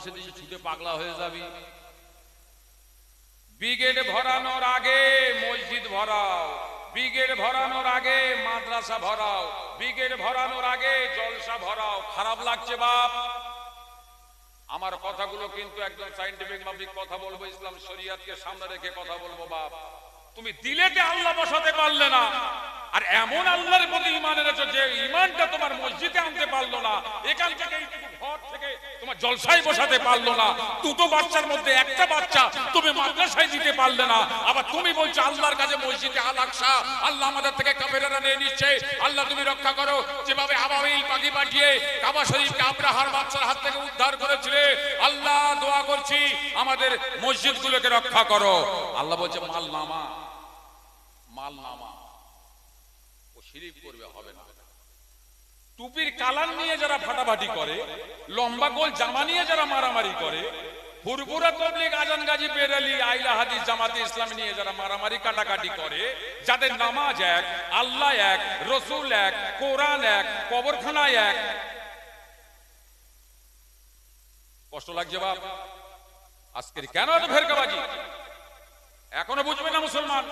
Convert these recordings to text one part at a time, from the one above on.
পয়সা দিয়ে ছুটে পাগলা হয়ে যাবি। ব্রিগেড ভরানোর আগে মসজিদ ভরাও, ব্রিগেড ভরানোর আগে মাদ্রাসা ভরাও, ব্রিগেড ভরানোর আগে জলসা ভরাও। খারাপ লাগছে বাপ? আমার কথাগুলো কিন্তু একদম সায়েন্টিফিক মাফিক কথা বলবো, ইসলাম শরিয়াতকে সামনে রেখে কথা বলবো। বাপ, তুমি দিলেতে আল্লাহ বসাতে পারলে না, আর এমন আল্লাহর প্রতি ঈমান এনেছো যে ঈমানটা তোমার মসজিদে আনতে পারলো না, এখান থেকে এইটুকু ঘর থেকে তোমার জলসায় বসাতে পারলো না, দুটো বাচ্চার মধ্যে একটা বাচ্চা তুমি মাদ্রাসায় দিতে পারলে না, আবার তুমি বলছো আল্লাহর কাছে মসজিদে আল আকসা আল্লাহ আমাদের থেকে কাফেররা নিয়ে নিচ্ছে, আল্লাহ তুমি রক্ষা করো। যেভাবে আবাবিল পাখি পাঠিয়ে কাবা শরীফকে আব্রাহার বাচ্চার হাত থেকে উদ্ধার করেছিলে, আল্লাহ দোয়া করছি আমাদের মসজিদগুলোকে রক্ষা করো। আল্লাহ বলছে মাল নামা, মাল নামা। ও শিরিক করবে, হবে না। টুপির কালার নিয়ে যারা ফাটাফাটি করে, লম্বা গোল জামা নিয়ে যারা মারামারি করে, হুরপুরা তবলিগ আজান গাজী বেরেলি আইলা হাদিস জামাতে ইসলামী নিয়ে যারা মারামারি কাটাকাটি করে, যাদের নামাজ এক, আল্লাহ এক, রসুল এক, কোরআন এক, কবরখানা এক। কষ্ট লাগছে বাপ? আজকের কেন এত ফেরকাবাজি? এখনো বুঝবে না মুসলমান?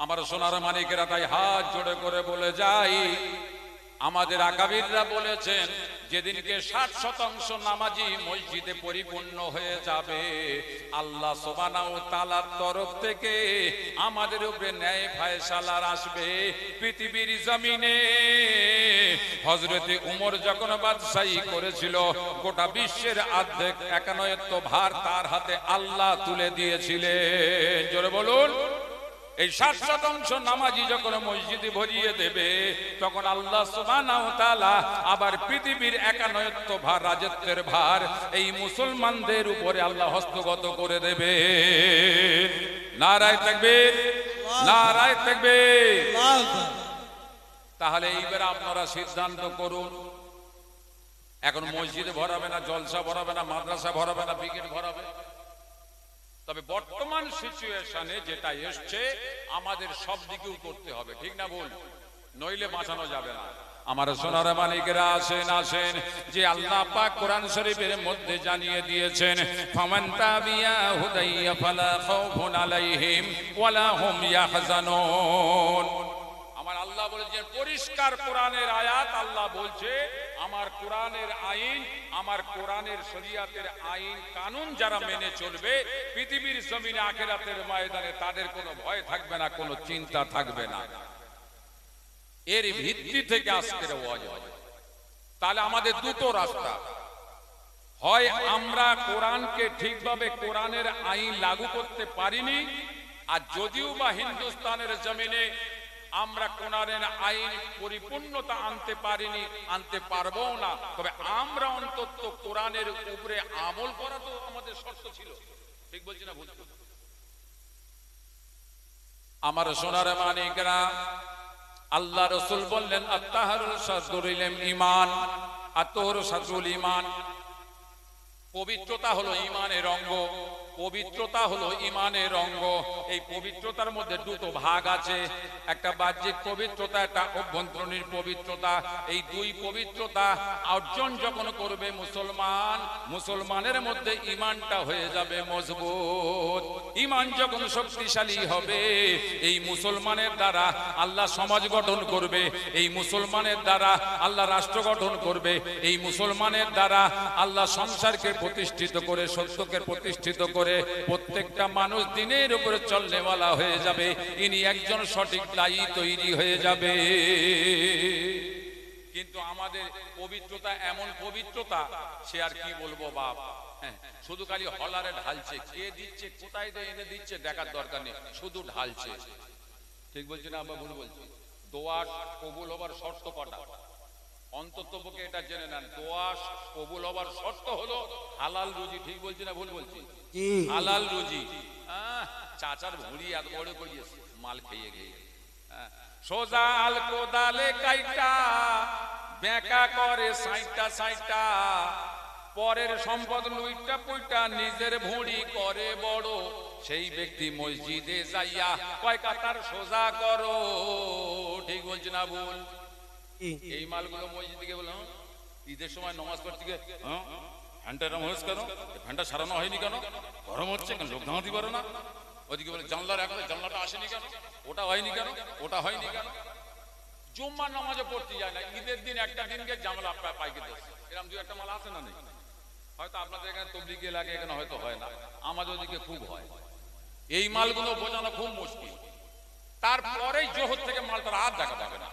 আমার সোনার মানিকেরা, তাই হাত জোড়ে করে বলে যাই, আমাদের আকাবিররা বলেছেন যেদিনকে 60% নামাজি মসজিদে পরিপূর্ণ হয়ে যাবে, আল্লাহ সুবহানাহু ওয়া তাআলার তরফ থেকে আমাদের উপরে ন্যায় ফায়সালার আসবে পৃথিবীর জমিনে। হযরতে উমর যখন বাদশাহী করেছিল, গোটা বিশ্বের অর্ধেক একানয়ত্ব ভার তার হাতে আল্লাহ তুলে দিয়েছিলেন। জোরে বলুন। এই 60% নামাজি যখন মসজিদে ভরিয়ে দেবে, তখন আল্লাহ সুবহানাহু ওয়া তাআলা আবার পৃথিবীর একানয়ত্ব ভার, রাজত্বের ভার এই মুসলমানদের উপরে আল্লাহ হস্তগত করে দেবে। নারায়ে তাকবীর, নারায়ে তাকবীর। তাহলে এইবার আপনারা সিদ্ধান্ত করুন, এখন মসজিদে ভরাবে না, জলসা ভরাবে না, মাদ্রাসা ভরাবে না, ব্রিগেড ভরাবে? তবে বর্তমান সিচুয়েশনে যেটা এসছে, আমাদের সব দিকেও করতে হবে, ঠিক না বল? নইলে বাঁচানো যাবে না। আমার সোনার মানিকেরা আসেন, আসেন, যে আল্লাহ পাক কোরআন শরীফের মধ্যে জানিয়ে দিয়েছেন, ফামান তাবিয়া হুদাইয়া ফালা খাউফুন আলাইহিম ওয়ালা হুম ইয়াহজানুন। আমার আল্লাহ বলেছেন, পরিষ্কার কোরআনের আয়াত, আল্লাহ বলছে আমার কোরআনের আইন, আমার কোরআনের শরীয়তের আইন কানুন যারা মেনে চলবে, পৃথিবীর জমিনে আখিরাতের ময়দানে তাদের কোনো ভয় থাকবে না, কোনো চিন্তা থাকবে না। এর ভিত্তি থেকে আজকের ওয়াজ। তাহলে আমাদের দুটো রাস্তা, হয় আমরা কোরআনকে ঠিকভাবে কোরআনের আইন লাগু করতে পারিনি, আর যদিও বা হিন্দুস্তানের জমিনে আমরা কোরআনের আইন পরিপূর্ণতা আনতে পারিনি, আনতে পারবো না, তবে আমরা অন্তত কোরআনের উপরে আমল করা তো আমাদের শর্ত ছিল। ঠিক বলছি না ভুল? আমার সোনার মানিকরা, আল্লাহ রাসূল বললেন, আত-তাহারুল শাদরুল ঈমান, আত-তাহারু শাদরুল ঈমান। পবিত্রতা হলো ঈমানের অঙ্গ, পবিত্রতা হলো ঈমানের অঙ্গ। এই পবিত্রতার মধ্যে দুটো ভাগ আছে, একটা বাহ্যিক পবিত্রতা, একটা অভ্যন্তরীণ পবিত্রতা। এই দুই পবিত্রতা অর্জন যখন করবে মুসলমান, মুসলমানের মধ্যে ঈমানটা হয়ে যাবে মজবুত। ঈমান যখন শক্তিশালী হবে, এই মুসলমানের দ্বারা আল্লাহ সমাজ গঠন করবে, এই মুসলমানের দ্বারা আল্লাহ রাষ্ট্র গঠন করবে, এই মুসলমানের দ্বারা আল্লাহ সংসারকে প্রতিষ্ঠিত করে, সত্যকে প্রতিষ্ঠিত করে প্রত্যেকটা মানুষ দিনের উপরে চলনেওয়ালা হয়ে যাবে। ইনি একজন সঠিক দায়ী তৈরি হয়ে যাবে। কিন্তু আমাদের পবিত্রতা এমন পবিত্রতা, সে আর কি বলবো বাপ। হ্যাঁ, শুধু খালি হলারে ঢালছে, কে দিচ্ছে, কোথায় দিয়ে এনে দিচ্ছে দেখার দরকার নেই, শুধু ঢালছে। ঠিক বলছি না আবার ভুল বলছি? দোয়া কবুল হবার শর্ত কটা? অন্ততপক্ষে এটা জেনে নেন, দোয়া কবুল হবার শর্ত হলো হালাল রুজি। ঠিক বলছি না ভুল বলছি? হালাল রুজি। চাচার ভুঁড়ি এত বড় করিয়েছে মাল খেয়ে গিয়ে। সোজা আল কোদালে কাইটা বেঁকা করে সাইটা সাইটা, পরের সম্পদ লুইটা পুইটা নিজের ভুঁড়ি করে বড়, সেই ব্যক্তি মসজিদে যাইয়া কয় কাতার সোজা করো। ঠিক বলছি না ভুল? এই মালগুলো মসজিদে গিয়ে বললাম, ঈদের সময় নামাজ পড়তে গিয়ে ফ্যানটা এরকম হয়েছে কেন, ফ্যানটা সারানো হয়নি কেন, গরম হচ্ছে কেন, লোক দাঁড়াতে পারে না। ওদিকে বলে জানলার একবারে জানলাটা আসেনি কেন, ওটা হয়নি কেন, ওটা হয়নি কেন। জুম্মার নামাজে পড়তে যায় না, ঈদের দিন একটা দিনকে জামলা পাইকে দিচ্ছে, এরকম দু একটা মাল আছে না নেই? হয়তো আপনাদের এখানে তবলিগি লাগে, এখানে হয়তো হয় না, আমাদের ওদিকে খুব হয়। এই মালগুলো বোঝানো খুব মুশকিল। তারপরে জোহর থেকে মালটার আর দেখা পাবে না,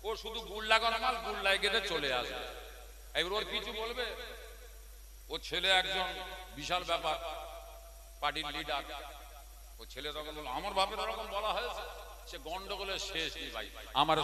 ও শুধু গুড় লাগানো মাল, গুড় লাগিয়ে চলে আসবে। এবার ওর কিছু বলবে, ও ছেলে একজন বিশাল ব্যাপার, পার্টির লিডার, ও ছেলে তখন বলল আমার বাপের ওরকম বলা হয়েছে, সে গন্ডগোলের শেষ নেই ভাই। আমার